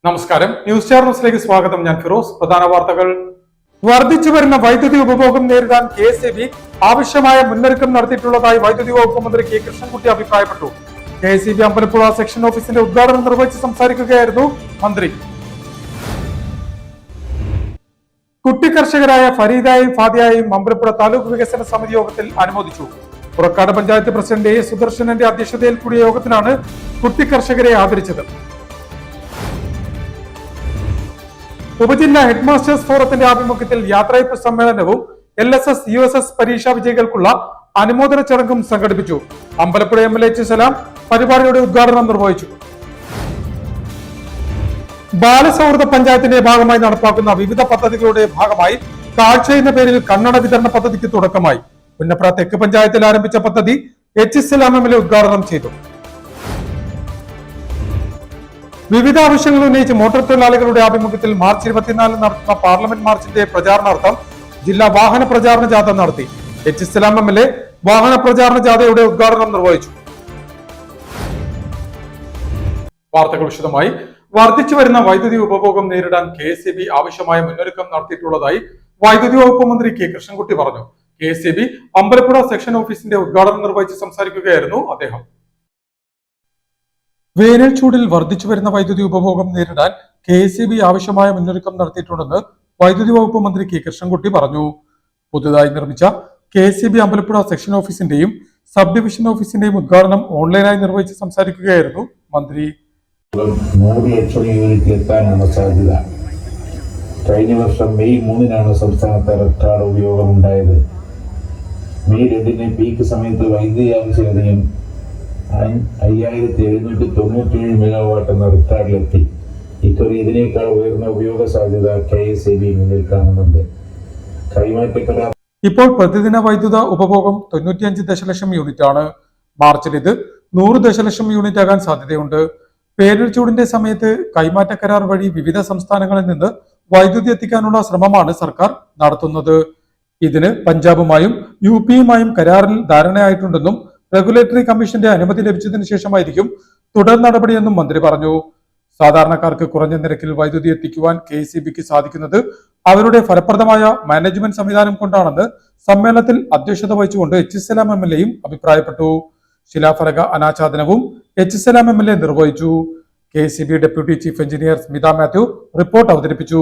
നമസ്കാരം, news star ന്യൂസിലേക്ക് സ്വാഗതം. ഞാൻ ഫിറോസ്. പ്രധാന വാർത്തകൾ. വർദ്ധിച്ചു വരുന്ന വൈദ്യുതി ഉപഭോഗം നേരിടാൻ KSEB ആവശ്യമായ മുന്നൊരുക്കം നടത്തിയിട്ടുള്ളതായി വൈദ്യുതി വകുപ്പ് മന്ത്രി കെ കൃഷ്ണൻകുട്ടി അഭിപ്രായപ്പെട്ടു. KSEB അമ്പലപ്പുഴ സെക്ഷൻ ഓഫീസിന്റെ ഉദ്ഘാടനം നിർവഹിച്ച് സംസാരിക്കുകയായിരുന്നു മന്ത്രി. കുട്ടി കർഷകരായ ഫരീദയെയും ഫാദിയയെയും അമ്പലപ്പുഴ താലൂക്ക് വികസന സമിതി യോഗത്തിൽ അനുമോദിച്ചു. പുറക്കാട് പഞ്ചായത്ത് പ്രസിഡന്റ് A സുദർശനന്റെ അധ്യക്ഷതയിൽ കൂടിയ യോഗത്തിലാണ് കുട്ടി കർഷകരെ ആദരിച്ചത്. ഉപജില്ലാ ഹെഡ്മാസ്റ്റേഴ്സ് ഫോറത്തിന്റെ ആഭിമുഖ്യത്തിൽ യാത്രയപ്പ് സമ്മേളനവും LSS USS പരീക്ഷാ വിജയികൾക്കുള്ള അനുമോദന ചടങ്ങും സംഘടിപ്പിച്ചു. അമ്പലപ്പുഴ MLA സലാം പരിപാടിയുടെ ഉദ്ഘാടനം നിർവഹിച്ചു. ബാലസൗഹൃദ പഞ്ചായത്തിന്റെ ഭാഗമായി നടപ്പാക്കുന്ന വിവിധ പദ്ധതികളുടെ ഭാഗമായി കാഴ്ച എന്ന പേരിൽ കണ്ണട വിതരണ പദ്ധതിക്ക് തുടക്കമായി. പുന്നപ്ര തെക്ക് പഞ്ചായത്തിൽ ആരംഭിച്ച പദ്ധതി സലാം MLA ഉദ്ഘാടനം ചെയ്തു. വിവിധ ആവശ്യങ്ങൾ ഉന്നയിച്ച് മോട്ടോർ തൊഴിലാളികളുടെ ആഭിമുഖ്യത്തിൽ മാർച്ച് 24 നടത്തുന്ന പാർലമെന്റ് മാർച്ചിന്റെ പ്രചാരണാർത്ഥം ജില്ലാ വാഹന പ്രചാരണ ജാഥ നടത്തി. സലാം MLA വാഹന പ്രചാരണ ജാഥയുടെ ഉദ്ഘാടനം നിർവഹിച്ചു. വാർത്തകൾ വിശദമായി. വർദ്ധിച്ചു വരുന്ന വൈദ്യുതി ഉപഭോഗം നേരിടാൻ KSEB ആവശ്യമായ മുന്നൊരുക്കം നടത്തിയിട്ടുള്ളതായി വൈദ്യുതി വകുപ്പ് മന്ത്രി കെ കൃഷ്ണൻകുട്ടി പറഞ്ഞു. KSEB അമ്പലപ്പുഴ സെക്ഷൻ ഓഫീസിന്റെ ഉദ്ഘാടനം നിർവഹിച്ച് സംസാരിക്കുകയായിരുന്നു അദ്ദേഹം. വേനൽ ചൂടിൽ വർദ്ധിച്ചു വരുന്ന വൈദ്യുതി ഉപഭോഗം നേരിടാൻ KSEB ആവശ്യമായ മുന്നൊരുക്കം നടത്തിയിട്ടുണ്ടെന്ന് വൈദ്യുതി വകുപ്പ് മന്ത്രി കെ കൃഷ്ണൻകുട്ടി പറഞ്ഞു. പുതുതായി നിർമ്മിച്ച KSEB അമ്പലപ്പുഴ സെക്ഷൻ ഓഫീസിന്റെയും സബ് ഡിവിഷൻ ഓഫീസിന്റെയും ഉദ്ഘാടനം ഓൺലൈനായി നിർവഹിച്ച് സംസാരിക്കുകയായിരുന്നു മന്ത്രി. 100 ലക്ഷം യൂണിറ്റ് എത്താനാണ് സാധ്യത. കഴിഞ്ഞ വർഷം മെയ് 3 സംസ്ഥാനത്ത് റെക്കോർഡ് ഉപയോഗം ഉണ്ടായത്. മെയ് 2 പീക്ക് സമയത്ത് വൈദ്യുതി ആവശ്യകതയും 5797 മെഗാവാട്ട് എന്ന റെക്കോർഡിലെത്തി. ഇക്കുറി ഇതിനേക്കാൾ ഉയർന്ന ഉപയോഗ സാധ്യത KSEB മുന്നിൽ കാണുന്നുണ്ട്. കൈമാറ്റ കരാർ ഇപ്പോൾ പ്രതിദിന വൈദ്യുത ഉപഭോഗം 95 ദശലക്ഷം യൂണിറ്റ് ആണ്. മാർച്ചിൽ ഇത് 100 ദശലക്ഷം യൂണിറ്റ് ആകാൻ സാധ്യതയുണ്ട്. വേനൽ ചൂടിന്റെ സമയത്ത് കൈമാറ്റ കരാർ വഴി വിവിധ സംസ്ഥാനങ്ങളിൽ നിന്ന് വൈദ്യുതി എത്തിക്കാനുള്ള ശ്രമമാണ് സർക്കാർ നടത്തുന്നത്. ഇതിന് പഞ്ചാബുമായും UPയുമായും കരാറിൽ ധാരണയായിട്ടുണ്ടെന്നും റെഗുലേറ്ററി കമ്മീഷന്റെ അനുമതി ലഭിച്ചതിന് ശേഷമായിരിക്കും തുടർ നടപടിയെന്നും മന്ത്രി പറഞ്ഞു. സാധാരണക്കാർക്ക് കുറഞ്ഞ നിരക്കിൽ വൈദ്യുതി എത്തിക്കുവാൻ KSEBക്ക് സാധിക്കുന്നത് അവരുടെ ഫലപ്രദമായ മാനേജ്മെന്റ് സംവിധാനം കൊണ്ടാണെന്ന് സമ്മേളനത്തിൽ അധ്യക്ഷത വഹിച്ചുകൊണ്ട് സലാം MLAയും അഭിപ്രായപ്പെട്ടു. ശിലാഫലക അനാച്ഛാദനവും സലാം MLA നിർവഹിച്ചു. KSEB deputy chief engineer Smitha Mathew report അവതരിപ്പിച്ചു.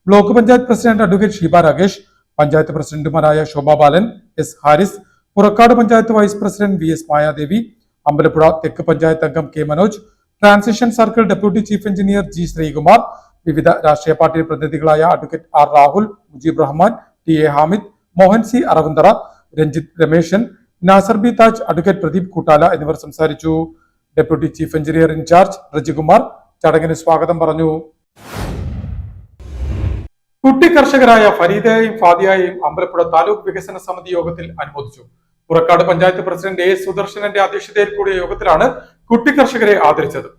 Block panchayat president advocate Sheeba Rakesh, panchayat പ്രസിഡന്റുമാരായ Shobha Balan, S Haris, Purakkad panchayat vice president VS Mayadevi, Ambalappuzha തെക്ക് പഞ്ചായത്ത് അംഗം K Manoj, transition circle deputy chief engineer G Sreekumar, വിവിധ രാഷ്ട്രീയ പാർട്ടി പ്രതിനിധികളായ advocate R Rahul, Mujeeb Rahman, TA Hamid, Mohan C Aravanthara, Ranjith Rameshan, Nasar B Taj, advocate Pradeep Koottala എന്നിവർ സംസാരിച്ചു. Deputy chief engineer incharge Rejikumar ചടങ്ങിന് സ്വാഗതം പറഞ്ഞു. കുട്ടി കർഷകരായ ഫരീദയെയും ഫാദിയയെയും അമ്പലപ്പുഴ താലൂക്ക് വികസന സമിതി യോഗത്തിൽ അനുമോദിച്ചു. പുറക്കാട് പഞ്ചായത്ത് പ്രസിഡന്റ് A സുദർശനന്റെ അധ്യക്ഷതയിൽ കൂടിയ യോഗത്തിലാണ് കുട്ടി കർഷകരെ ആദരിച്ചത്.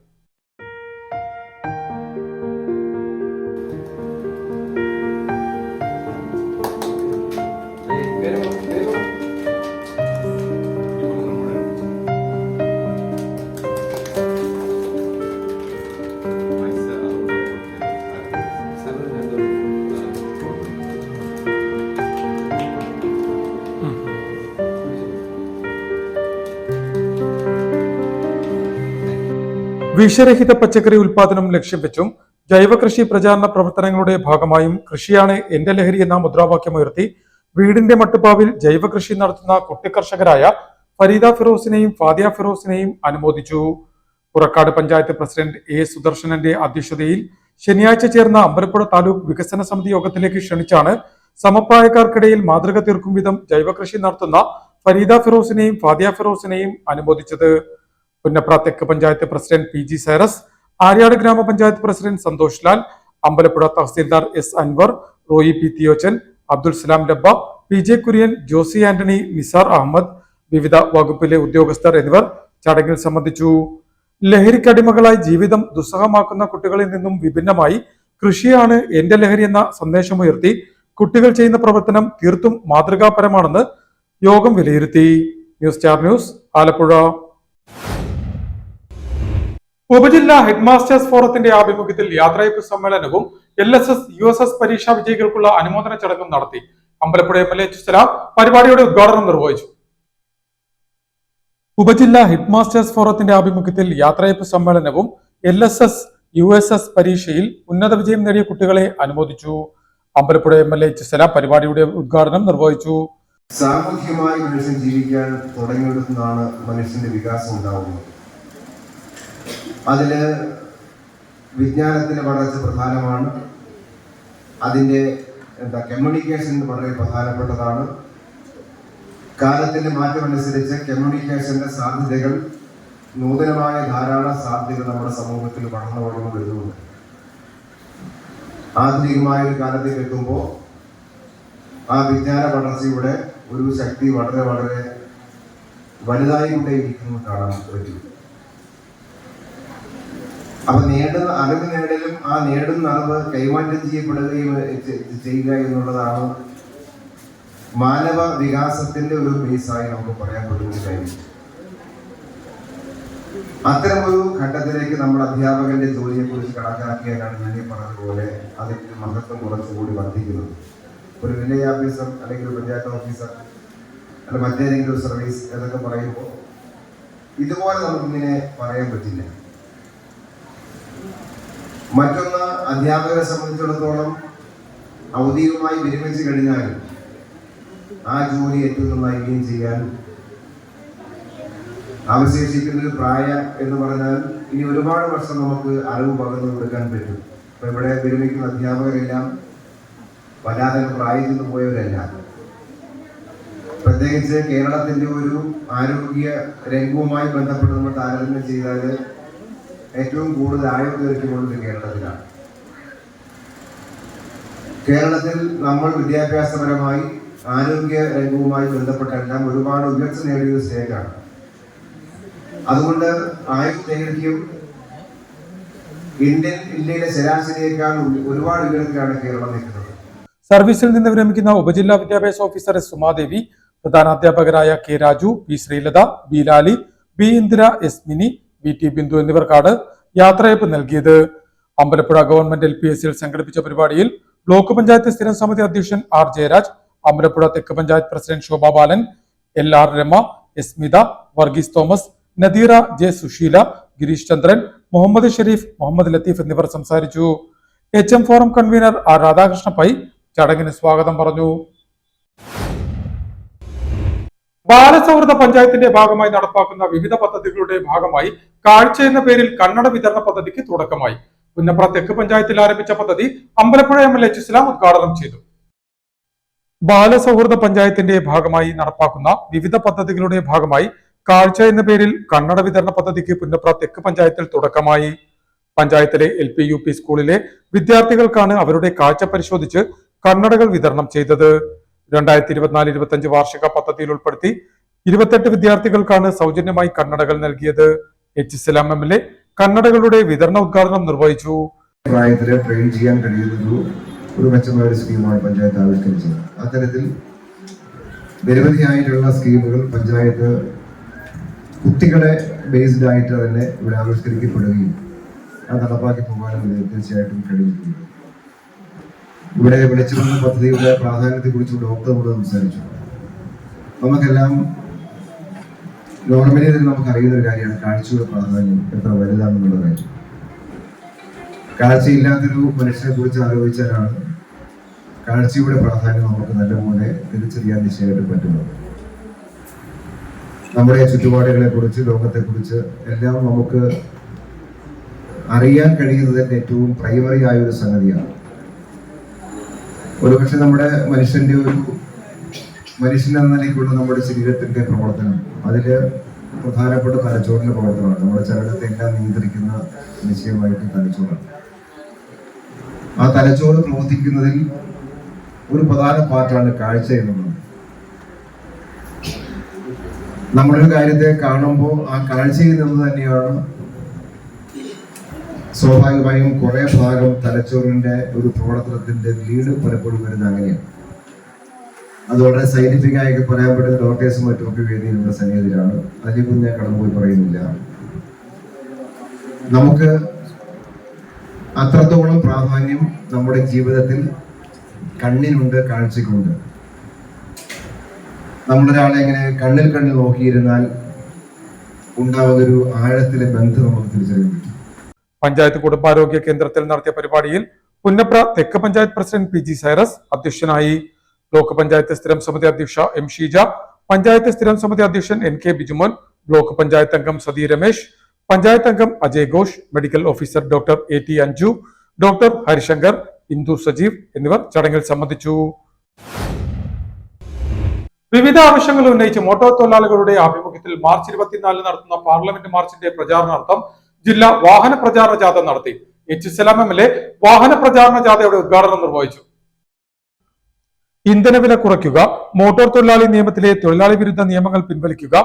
വിഷരഹിത പച്ചക്കറി ഉൽപാദനം ലക്ഷ്യം വെച്ചും ജൈവ കൃഷി പ്രചാരണ പ്രവർത്തനങ്ങളുടെ ഭാഗമായും കൃഷിയാണ് എന്റെ ലഹരി എന്ന മുദ്രാവാക്യമുയർത്തി വീടിന്റെ മട്ടുപ്പാവിൽ ജൈവ കൃഷി നടത്തുന്ന കുട്ടി കർഷകരായ ഫരീദ ഫിറോസിനെയും ഫാദിയ ഫിറോസിനെയും അനുമോദിച്ചു. പുറക്കാട് പഞ്ചായത്ത് പ്രസിഡന്റ് A സുദർശനന്റെ അധ്യക്ഷതയിൽ ശനിയാഴ്ച ചേർന്ന അമ്പലപ്പുഴ താലൂക്ക് വികസന സമിതി യോഗത്തിലേക്ക് ക്ഷണിച്ചാണ് സമപ്രായക്കാർക്കിടയിൽ മാതൃക തീർക്കും വിധം ജൈവ കൃഷി നടത്തുന്ന ഫരീദ ഫിറോസിനെയും ഫാദിയ ഫിറോസിനെയും അനുമോദിച്ചത്. പുന്നപ്ര തെക്ക് പഞ്ചായത്ത് പ്രസിഡന്റ് PG സൈറസ്, ആര്യാട് ഗ്രാമപഞ്ചായത്ത് president Santhosh Lal, Ambalappuzha tahsildar S Anwar, Roy P Theochan, Abdul Salam Labba, PJ Kurian, Josy Antony, Nisar Ahammed, വിവിധ വകുപ്പിലെ ഉദ്യോഗസ്ഥർ എന്നിവർ ചടങ്ങിൽ സംബന്ധിച്ചു. ലഹരിക്കടിമകളായി ജീവിതം ദുസ്സഹമാക്കുന്ന കുട്ടികളിൽ നിന്നും വിഭിന്നമായി കൃഷിയാണ് എന്റെ ലഹരി എന്ന സന്ദേശമുയർത്തി കുട്ടികൾ ചെയ്യുന്ന പ്രവർത്തനം തീർത്തും മാതൃകാപരമാണെന്ന് യോഗം വിലയിരുത്തി. News star news, Alappuzha. ഉപജില്ലാ ഹെഡ്മാസ്റ്റേഴ്സ് ഫോറത്തിന്റെ ആഭിമുഖ്യത്തിൽ യാത്രയപ്പ് സമ്മേളനവും LSS USS പരീക്ഷാ വിജയികൾക്കുള്ള അനുമോദന ചടങ്ങും നടത്തി. അമ്പലപ്പുഴ MLA സലാം പരിപാടിയുടെ ഉദ്ഘാടനം നിർവഹിച്ചു. ഉപജില്ലാ ഹെഡ്മാസ്റ്റേഴ്സ് ഫോറത്തിന്റെ ആഭിമുഖ്യത്തിൽ യാത്രയപ്പ് സമ്മേളനവും LSS USS പരീക്ഷയിൽ ഉന്നത വിജയം നേടിയ കുട്ടികളെ അനുമോദിച്ചു. അമ്പലപ്പുഴ MLA സലാം പരിപാടിയുടെ ഉദ്ഘാടനം നിർവഹിച്ചു. സാമൂഹ്യമായി മനുഷ്യൻ ജീവിക്കാൻ തുടങ്ങിയെടുത്തുനിന്നാണ് മനുഷ്യന്റെ വികാസം ഉണ്ടാവുന്നത്. അതില് വിജ്ഞാനത്തിന്റെ വളർച്ച പ്രധാനമാണ്. അതിൻ്റെ കമ്മ്യൂണിക്കേഷൻ വളരെ പ്രധാനപ്പെട്ടതാണ്. കാലത്തിന്റെ മാറ്റമനുസരിച്ച് കമ്മ്യൂണിക്കേഷന്റെ സാധ്യതകൾ, നൂതനമായ ധാരാളം സാധ്യതകൾ നമ്മുടെ സമൂഹത്തിൽ വളർന്നു വരുന്നുണ്ട്. ആധുനികമായ ഒരു കാലത്തേക്ക് എത്തുമ്പോൾ ആ വിജ്ഞാന വളർച്ചയുടെ ഒരു ശക്തി വളരെ വളരെ വലുതായി കൊണ്ടേയിരിക്കുന്നു കാണാൻ പറ്റും. അപ്പൊ നേടുന്ന അറിവ് നേടലും ആ നേടുന്ന അറിവ് കൈമാറ്റം ചെയ്യപ്പെടുകയും ചെയ്യുക എന്നുള്ളതാണ് മാനവ വികാസത്തിന്റെ ഒരു ബേസായി നമുക്ക് പറയാൻ പറ്റുന്ന കാര്യം. അത്തരമൊരു ഘട്ടത്തിലേക്ക് നമ്മൾ അധ്യാപകന്റെ ജോലിയെ കുറിച്ച് കണക്കാക്കിയാലാണ് ഞാൻ ഈ പറഞ്ഞതുപോലെ അതിന്റെ മഹത്വം കുറച്ചുകൂടി വർദ്ധിക്കുന്നത്. ഒരു വില്ലേജ് ഓഫീസർ അല്ലെങ്കിൽ ഒരു പഞ്ചായത്ത് ഓഫീസർ അല്ലെങ്കിൽ മറ്റേതെങ്കിലും ഒരു സർവീസ് എന്നൊക്കെ പറയുമ്പോൾ ഇതുപോലെ നമുക്കിങ്ങനെ പറയാൻ പറ്റില്ല. മറ്റൊന്ന്, അധ്യാപകരെ സംബന്ധിച്ചിടത്തോളം ഔദ്യോഗികമായി വിരമിച്ചു കഴിഞ്ഞാൽ ആ ജോലി ഏറ്റവും നന്നായിരിക്കുകയും ചെയ്യാൻ അവശേഷിക്കുന്ന ഒരു പ്രായം എന്ന് പറഞ്ഞാൽ ഇനി ഒരുപാട് വർഷം നമുക്ക് അറിവ് പകർന്നു കൊടുക്കാൻ പറ്റും. ഇപ്പൊ ഇവിടെ വിരമിക്കുന്ന അധ്യാപകരെല്ലാം വല്ലാതെ പ്രായം പോയവരല്ല. പ്രത്യേകിച്ച് കേരളത്തിന്റെ ഒരു ആരോഗ്യ രംഗവുമായി ബന്ധപ്പെട്ട് നമ്മൾ താരതമ്യം ചെയ്താൽ ഏറ്റവും കൂടുതൽ ആയുർ ദൈർഘ്യമുള്ളത് കേരളത്തിലാണ്. കേരളത്തിൽ നമ്മൾ വിദ്യാഭ്യാസപരമായി ആരോഗ്യ രംഗവുമായി ബന്ധപ്പെട്ടെല്ലാം ഒരുപാട് ഉയർച്ച നേടിയ സ്റ്റേറ്റാണ്. അതുകൊണ്ട് ആയുർ ദൈർഘ്യം ഇന്ത്യയിലെ ശരാശരിയേക്കാൾ ഒരുപാട് ഉയരത്തിലാണ് കേരളം നിൽക്കുന്നത്. സർവീസിൽ നിന്ന് വിരമിക്കുന്ന ഉപജില്ലാ വിദ്യാഭ്യാസ ഓഫീസർ S. സുമാദേവി, പ്രധാനാധ്യാപകരായ K. Raju, P. Sreelatha, B. Lali, B. Indira, S. Mini, B. T. Bindu എന്നിവർക്കാണ് യാത്രയപ്പ് നൽകിയത്. അമ്പലപ്പുഴ ഗവൺമെന്റ് LPSൽ സംഘടിപ്പിച്ച പരിപാടിയിൽ ബ്ലോക്ക് പഞ്ചായത്ത് സ്ഥിരം സമിതി അധ്യക്ഷൻ R. ജയരാജ്, അമ്പലപ്പുഴ തെക്ക് panchayat president Shobha Balan, LR Rama, S. Smitha, Varghese Thomas, Nadeera, J. Susheela, Gireesh Chandran, Muhammad Shereef, Muhammad Latheef എന്നിവർ സംസാരിച്ചു. HM forum convener R. Radhakrishna Pai ചടങ്ങിന് സ്വാഗതം പറഞ്ഞു. ബാലസൗഹൃദ പഞ്ചായത്തിന്റെ ഭാഗമായി നടപ്പാക്കുന്ന വിവിധ പദ്ധതികളുടെ ഭാഗമായി കാഴ്ച എന്ന പേരിൽ കണ്ണട വിതരണ പദ്ധതിക്ക് തുടക്കമായി. പുന്നപ്ര തെക്ക് പഞ്ചായത്തിൽ ആരംഭിച്ച പദ്ധതി അമ്പലപ്പുഴ MLA സലാം ഉദ്ഘാടനം ചെയ്തു. ബാലസൗഹൃദ പഞ്ചായത്തിന്റെ ഭാഗമായി നടപ്പാക്കുന്ന വിവിധ പദ്ധതികളുടെ ഭാഗമായി കാഴ്ച എന്ന പേരിൽ കണ്ണട വിതരണ പദ്ധതിക്ക് പുന്നപ്ര തെക്ക് പഞ്ചായത്തിൽ തുടക്കമായി. പഞ്ചായത്തിലെ LP UP സ്കൂളിലെ വിദ്യാർത്ഥികൾക്കാണ് അവരുടെ കാഴ്ച പരിശോധിച്ച് കണ്ണടകൾ വിതരണം ചെയ്തത്. 2024-25 വാർഷിക പദ്ധതിയിൽ ഉൾപ്പെടുത്തി 28 വിദ്യാർത്ഥികൾക്കാണ് സൗജന്യമായി കണ്ണടകൾ നൽകിയത്. H. സലാം MLA കണ്ണടകളുടെ വിതരണ ഉദ്ഘാടനം നിർവഹിച്ചു. പ്രായത്തില് ട്രെയിൻ ചെയ്യാൻ കഴിയുന്ന ഒരു മെച്ചമായ സ്കീമാണ് പഞ്ചായത്ത് ആവിഷ്കരിച്ചത്. അത്തരത്തിൽ നിരവധിയായിട്ടുള്ള സ്കീമുകൾ പഞ്ചായത്ത് കുട്ടികളെ ബേസ്ഡ് ആയിട്ട് തന്നെ ഇവിടെ ആവിഷ്കരിക്കപ്പെടുകയും അത് നടപ്പാക്കി പോകാനും തീർച്ചയായിട്ടും കഴിയുന്നുണ്ട്. ഇവിടെ വിളിച്ചു വന്ന പദ്ധതിയുടെ പ്രാധാന്യത്തെ കുറിച്ച് ഡോക്ടറോട് സംസാരിച്ചു. നമുക്കെല്ലാം നോർമലി തന്നെ നമുക്ക് അറിയുന്ന ഒരു കാര്യമാണ് കാഴ്ചയുടെ പ്രാധാന്യം എത്ര വലുതാണെന്നുള്ള കാര്യം. കാഴ്ചയില്ലാത്തൊരു മനുഷ്യനെ കുറിച്ച് ആലോചിച്ചാലാണ് കാഴ്ചയുടെ പ്രാധാന്യം നമുക്ക് നല്ലപോലെ തിരിച്ചറിയാൻ നിശ്ചയമായിട്ട് പറ്റുന്നത്. നമ്മുടെ ചുറ്റുപാടുകളെ കുറിച്ച്, ലോകത്തെ കുറിച്ച് എല്ലാം നമുക്ക് അറിയാൻ കഴിയുന്നതിന്റെ ഏറ്റവും പ്രൈമറി ആയ ഒരു സംഗതിയാണ്. ഒരുപക്ഷെ നമ്മുടെ മനുഷ്യൻ എന്ന നിലയ്ക്കുള്ള നമ്മുടെ ശരീരത്തിന്റെ പ്രവർത്തനം, അതില് പ്രധാനപ്പെട്ട തലച്ചോറിന്റെ പ്രവർത്തനമാണ്. നമ്മുടെ ചലനത്തെ എല്ലാം നിയന്ത്രിക്കുന്ന നിശ്ചയമായിട്ട് തലച്ചോറാണ്. ആ തലച്ചോറ് പ്രവർത്തിക്കുന്നതിൽ ഒരു പ്രധാന പാർട്ടാണ് കാഴ്ച എന്നുള്ളത്. നമ്മളൊരു കാര്യത്തെ കാണുമ്പോൾ ആ കാഴ്ചയിൽ നിന്ന് തന്നെയാണ് സ്വാഭാവികമായും കുറെ ഭാഗം തലച്ചോറിന്റെ ഒരു പ്രവർത്തനത്തിന്റെ ലീഡ് പലപ്പോഴും വരുന്നത് അങ്ങനെയാണ്. അത് വളരെ സയന്റിഫിക് ആയി പറയാൻ പറ്റുന്ന ഡോക്ടേഴ്സും മറ്റുമൊക്കെ വേദിയിലുള്ള സന്നിഹിതരാണ്. അതിലേക്ക് ഞാൻ കടന്നുപോയി പറയുന്നില്ല. നമുക്ക് അത്രത്തോളം പ്രാധാന്യം നമ്മുടെ ജീവിതത്തിൽ കണ്ണിനുണ്ട്, കാഴ്ചക്കുണ്ട്. നമ്മളൊരാളെ ഇങ്ങനെ കണ്ണിൽ നോക്കിയിരുന്നാൽ ഉണ്ടാവുന്നൊരു ആഴത്തിലെ ബന്ധം നമുക്ക് തിരിച്ചറിയാൻ പറ്റും. പഞ്ചായത്ത് കുടുംബാരോഗ്യ കേന്ദ്രത്തിൽ നടത്തിയ പരിപാടിയിൽ പുന്നപ്ര തെക്ക് panchayat president P G Cyrus അധ്യക്ഷനായി. ബ്ലോക്ക് പഞ്ചായത്ത് സ്ഥിരം സമിതി അധ്യക്ഷ എം ഷീജ, പഞ്ചായത്ത് സ്ഥിരം സമിതി അധ്യക്ഷൻ N K Bijumon, block panchayat അംഗം സതി രമേശ്, പഞ്ചായത്ത് അംഗം Ajay Ghosh, medical officer doctor A T Anju, doctor Harishankar, Indu Sajeev എന്നിവർ ചടങ്ങിൽ സംബന്ധിച്ചു. വിവിധ ആവശ്യങ്ങൾ ഉന്നയിച്ച് മോട്ടോർ തൊഴിലാളികളുടെ ആഭിമുഖ്യത്തിൽ മാർച്ച് 24 നടത്തുന്ന പാർലമെന്റ് മാർച്ചിന്റെ പ്രചാരണാർത്ഥം ജില്ലാ വാഹന പ്രചാരണ ജാഥ നടത്തി. H Salam M L A വാഹന പ്രചാരണ ജാഥയുടെ ഉദ്ഘാടനം നിർവഹിച്ചു. ഇന്ധനവില കുറയ്ക്കുക, മോട്ടോർ തൊഴിലാളി നിയമത്തിലെ തൊഴിലാളി വിരുദ്ധ നിയമങ്ങൾ പിൻവലിക്കുക,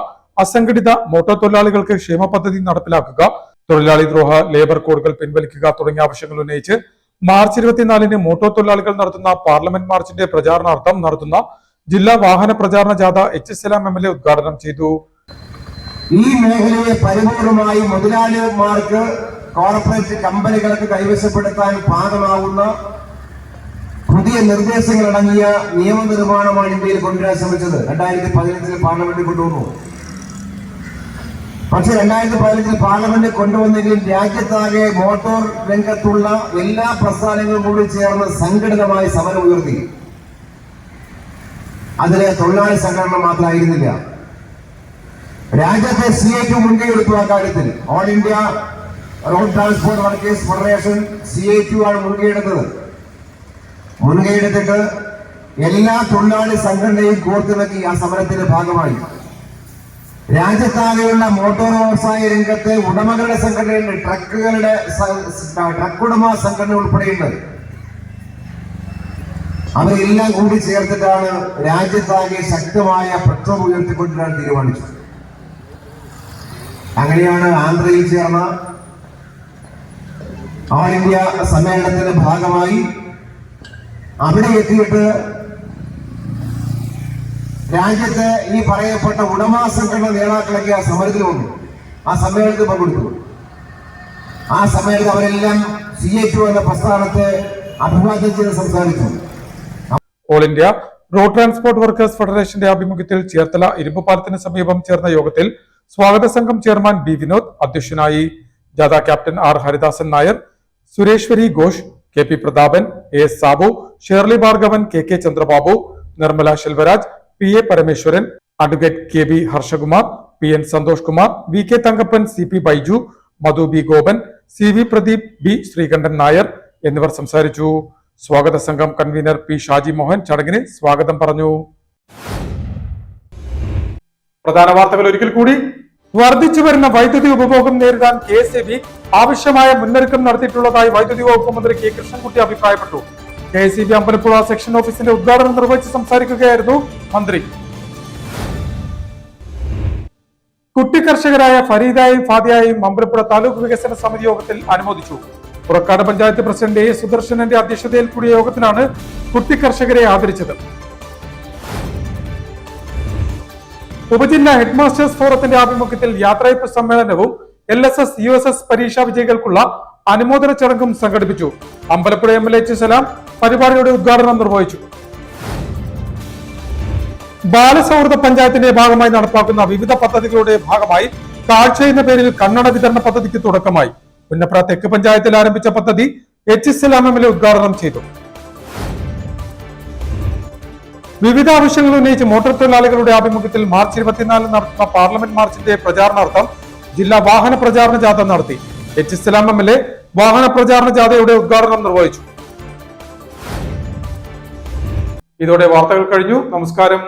അസംഘടിത മോട്ടോർ തൊഴിലാളികൾക്ക് ക്ഷേമ പദ്ധതി നടപ്പിലാക്കുക, തൊഴിലാളി ദ്രോഹ ലേബർ കോഡുകൾ പിൻവലിക്കുക തുടങ്ങിയ ആവശ്യങ്ങൾ ഉന്നയിച്ച് മാർച്ച് 24 മോട്ടോർ തൊഴിലാളികൾ നടത്തുന്ന പാർലമെന്റ് മാർച്ചിന്റെ പ്രചാരണാർത്ഥം നടത്തുന്ന ജില്ലാ വാഹന പ്രചാരണ ജാഥ H Salam M L A ഉദ്ഘാടനം ചെയ്തു. ഈ മേഖലയെ പരിപൂർണമായി മുതലാളിമാർക്ക്, കോർപ്പറേറ്റ് കമ്പനികൾക്ക് കൈവശപ്പെടുത്താൻ പാകമാകുന്ന പുതിയ നിർദ്ദേശങ്ങളടങ്ങിയ നിയമനിർമ്മാണമാണ് ഇന്ത്യയിൽ കൊണ്ടുവരാൻ ശ്രമിച്ചത്. 2015 പാർലമെന്റിൽ കൊണ്ടുവന്നു. പക്ഷെ 2015 പാർലമെന്റിൽ കൊണ്ടുവന്നെങ്കിലും രാജ്യത്താകെ മോട്ടോർ രംഗത്തുള്ള എല്ലാ പ്രസ്ഥാനങ്ങളും കൂടി ചേർന്ന് സംഘടിതമായി സമരം ഉയർത്തി. അതിലെ തൊഴിലാളി സംഘടന മാത്രമായിരുന്നില്ല. രാജ്യത്തെ CIT മുൻകൈയെടുത്തു. ആ കാര്യത്തിൽ all India road transport workers federation CIT ആണ് മുൻകൈയെടുത്തത്. മുൻകൈയെടുത്തിട്ട് എല്ലാ തൊഴിലാളി സംഘടനയും കോർത്തിണക്കി ആ സമരത്തിന്റെ ഭാഗമായി. രാജ്യത്താകെയുള്ള മോട്ടോർ വ്യവസായ രംഗത്തെ ഉടമകളുടെ സംഘടനയുണ്ട്, ട്രക്ക് ഉടമ സംഘടന ഉൾപ്പെടെയുണ്ട്. അവരെല്ലാം കൂടി ചേർത്തിട്ടാണ് രാജ്യത്താകെ ശക്തമായ പ്രക്ഷോഭം ഉയർത്തിക്കൊണ്ടിരാൻ തീരുമാനിച്ചത്. അങ്ങനെയാണ് ആന്ധ്രയിൽ ചേർന്ന ഓൾ ഇന്ത്യ സമ്മേളനത്തിന്റെ ഭാഗമായി അവിടെ എത്തിയിട്ട് രാജ്യത്തെ ഈ പറയപ്പെട്ട ഉടമ സംഘടന നേതാക്കളൊക്കെ ആ സമരത്തിൽ വന്നു. ആ സമ്മേളനത്തിൽ പങ്കെടുത്തു. ആ സമ്മേളനത്തിൽ അവരെല്ലാം CIT എന്ന പ്രസ്ഥാനത്തെ അഭിവാദ്യം ചെയ്ത് സംസാരിച്ചു. All India road transport workers ഫെഡറേഷന്റെ ആഭിമുഖ്യത്തിൽ ചേർത്തല ഇരുമ്പുപാലത്തിന് സമീപം ചേർന്ന യോഗത്തിൽ സ്വാഗത സംഘം ചെയർമാൻ ബി വിനോദ് അധ്യക്ഷനായി. ജാഥ captain R Haridasan Nair, Sureshwari Ghosh, K P Prathapan, A S Sabu, Shirley Bhargavan, K K Chandrababu, Nirmala Selvaraj, P A Parameswaran, advocate K B Harshakumar, P N Santhosh Kumar, V K Thankappan, C P Baiju, Madhu B Gopan, C V Pradeep, B Sreekandan Nair എന്നിവർ സംസാരിച്ചു. സ്വാഗത സംഘം കൺവീനർ പി ഷാജി മോഹൻ ചടങ്ങിന് സ്വാഗതം പറഞ്ഞു. പ്രധാന വാർത്തകൾ ഒരിക്കൽ കൂടി. വർദ്ധിച്ചു വരുന്ന വൈദ്യുതി ഉപഭോഗം നേരിടാൻ KSEB ആവശ്യമായ മുന്നൊരുക്കം നടത്തിയിട്ടുള്ളതായി വൈദ്യുതി വകുപ്പ് മന്ത്രി കെ കൃഷ്ണൻകുട്ടി അഭിപ്രായപ്പെട്ടു. KSEB അമ്പലപ്പുഴ സെക്ഷൻ ഓഫീസിന്റെ ഉദ്ഘാടനം നിർവഹിച്ച് സംസാരിക്കുകയായിരുന്നു മന്ത്രി. കുട്ടി കർഷകരായ ഫരീദായും ഫാദിയായും അമ്പലപ്പുഴ താലൂക്ക് വികസന സമിതി യോഗത്തിൽ അനുമോദിച്ചു. പുറക്കാട് പഞ്ചായത്ത് പ്രസിഡന്റ് A സുദർശനന്റെ അധ്യക്ഷതയിൽ കൂടിയ യോഗത്തിലാണ് കുട്ടി കർഷകരെ ആദരിച്ചത്. ഉപജില്ലാ ഹെഡ് മാസ്റ്റേഴ്സ് ഫോറത്തിന്റെ ആഭിമുഖ്യത്തിൽ യാത്രയപ്പ് സമ്മേളനവും LSS USS പരീക്ഷാ വിജയികൾക്കുള്ള അനുമോദന ചടങ്ങും സംഘടിപ്പിച്ചു. അമ്പലപ്പുഴ MLA എച്ച് സലാം പരിപാടിയുടെ ഉദ്ഘാടനം നിർവഹിച്ചു. ബാലസൗഹൃദ പഞ്ചായത്തിന്റെ ഭാഗമായി നടപ്പാക്കുന്ന വിവിധ പദ്ധതികളുടെ ഭാഗമായി കാഴ്ച എന്ന പേരിൽ കണ്ണട വിതരണ പദ്ധതിക്ക് തുടക്കമായി. പുന്നപ്ര തെക്ക് പഞ്ചായത്തിൽ ആരംഭിച്ച പദ്ധതി എച്ച് സലാം MLA ഉദ്ഘാടനം ചെയ്തു. വിവിധ ആവശ്യങ്ങൾ ഉന്നയിച്ച് മോട്ടോർ തൊഴിലാളികളുടെ ആഭിമുഖ്യത്തിൽ മാർച്ച് 24 നടത്തുന്ന പാർലമെന്റ് മാർച്ചിന്റെ പ്രചാരണാർത്ഥം ജില്ലാ വാഹന പ്രചാരണ ജാഥ നടത്തി. എച്ച് സലാം MLA വാഹന പ്രചാരണ ജാഥയുടെ ഉദ്ഘാടനം നിർവഹിച്ചു. ഇതോടെ വാർത്തകൾ കഴിഞ്ഞു. നമസ്കാരം.